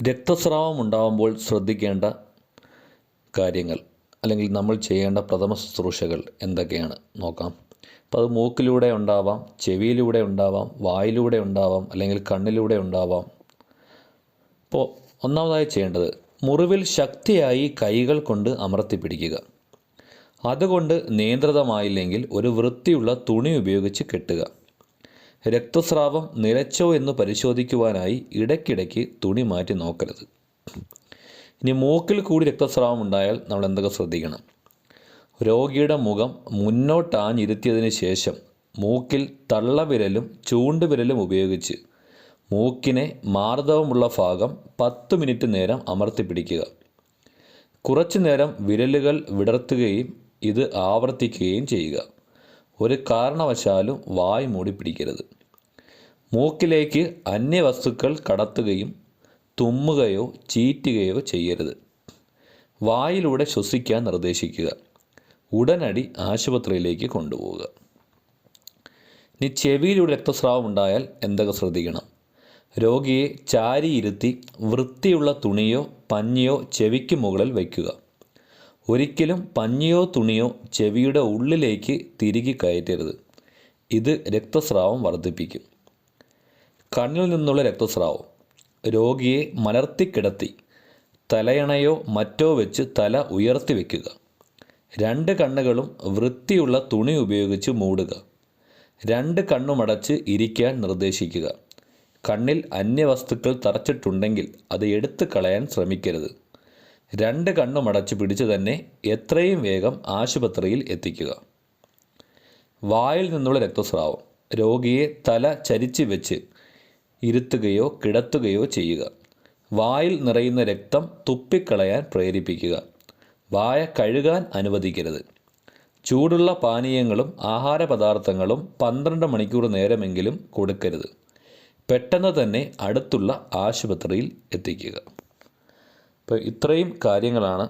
രക്തസ്രാവം ഉണ്ടാകുമ്പോൾ ശ്രദ്ധിക്കേണ്ട കാര്യങ്ങൾ അല്ലെങ്കിൽ നമ്മൾ ചെയ്യേണ്ട പ്രഥമ ശുശ്രൂഷകൾ എന്തൊക്കെയാണ് നോക്കാം. അപ്പോൾ അത് മൂക്കിലൂടെ ഉണ്ടാവാം, ചെവിയിലൂടെ ഉണ്ടാവാം, വായിലൂടെ ഉണ്ടാവാം, അല്ലെങ്കിൽ കണ്ണിലൂടെ ഉണ്ടാവാം. അപ്പോൾ ഒന്നാമതായി ചെയ്യേണ്ടത് മുറിവിൽ ശക്തിയായി കൈകൾ കൊണ്ട് അമർത്തി പിടിക്കുക. അതുകൊണ്ട് നിയന്ത്രിതമായില്ലെങ്കിൽ ഒരു വൃത്തിയുള്ള തുണി ഉപയോഗിച്ച് കെട്ടുക. രക്തസ്രാവം നിലച്ചോ എന്ന് പരിശോധിക്കുവാനായി ഇടയ്ക്കിടയ്ക്ക് തുണി മാറ്റി നോക്കരുത്. ഇനി മൂക്കിൽ കൂടി രക്തസ്രാവം ഉണ്ടായാൽ നമ്മൾ എന്തൊക്കെ ശ്രദ്ധിക്കണം? രോഗിയുടെ മുഖം മുന്നോട്ടാഞ്ഞിരുത്തിയതിന് ശേഷം മൂക്കിൽ തള്ളവിരലും ചൂണ്ടുവിരലും ഉപയോഗിച്ച് മൂക്കിനെ മാർദ്ദവമുള്ള ഭാഗം 10 മിനിറ്റ് നേരം അമർത്തി പിടിക്കുക. കുറച്ചു നേരം വിരലുകൾ വിടർത്തുകയും ഇത് ആവർത്തിക്കുകയും ചെയ്യുക. ഒരു കാരണവശാലും വായ് മൂടി പിടിക്കരുത്. മൂക്കിലേക്ക് അന്യവസ്തുക്കൾ കടത്തുകയും തുമ്മുകയോ ചീറ്റുകയോ ചെയ്യരുത്. വായിലൂടെ ശ്വസിക്കാൻ നിർദ്ദേശിക്കുക. ഉടനടി ആശുപത്രിയിലേക്ക് കൊണ്ടുപോവുക. ഇനി ചെവിയിലൂടെ രക്തസ്രാവം ഉണ്ടായാൽ എന്തൊക്കെ ശ്രദ്ധിക്കണം? രോഗിയെ ചാരിയിരുത്തി വൃത്തിയുള്ള തുണിയോ പഞ്ഞിയോ ചെവിക്ക് മുകളിൽ വയ്ക്കുക. ഒരിക്കലും പഞ്ഞിയോ തുണിയോ ചെവിയുടെ ഉള്ളിലേക്ക് തിരികെ കയറ്റരുത്. ഇത് രക്തസ്രാവം വർദ്ധിപ്പിക്കും. കണ്ണിൽ നിന്നുള്ള രക്തസ്രാവം രോഗിയെ മലർത്തിക്കിടത്തി തലയണയോ മറ്റോ വെച്ച് തല ഉയർത്തി വയ്ക്കുക. 2 കണ്ണുകളും വൃത്തിയുള്ള തുണി ഉപയോഗിച്ച് മൂടുക. 2 കണ്ണുമടച്ച് ഇരിക്കാൻ നിർദ്ദേശിക്കുക. കണ്ണിൽ അന്യവസ്തുക്കൾ തറച്ചിട്ടുണ്ടെങ്കിൽ അത് എടുത്തു കളയാൻ ശ്രമിക്കരുത്. 2 കണ്ണുമടച്ച് പിടിച്ച് തന്നെ എത്രയും വേഗം ആശുപത്രിയിൽ എത്തിക്കുക. വായിൽ നിന്നുള്ള രക്തസ്രാവം രോഗിയെ തല ചരിച്ച് വെച്ച് ഇരുത്തുകയോ കിടത്തുകയോ ചെയ്യുക. വായിൽ നിറയുന്ന രക്തം തുപ്പിക്കളയാൻ പ്രേരിപ്പിക്കുക. വായ കഴുകാൻ അനുവദിക്കരുത്. ചൂടുള്ള പാനീയങ്ങളും ആഹാരപദാർത്ഥങ്ങളും 12 മണിക്കൂർ നേരമെങ്കിലും കൊടുക്കരുത്. പെട്ടെന്ന് തന്നെ അടുത്തുള്ള ആശുപത്രിയിൽ എത്തിക്കുക. അപ്പോൾ ഇത്രയും കാര്യങ്ങളാണ്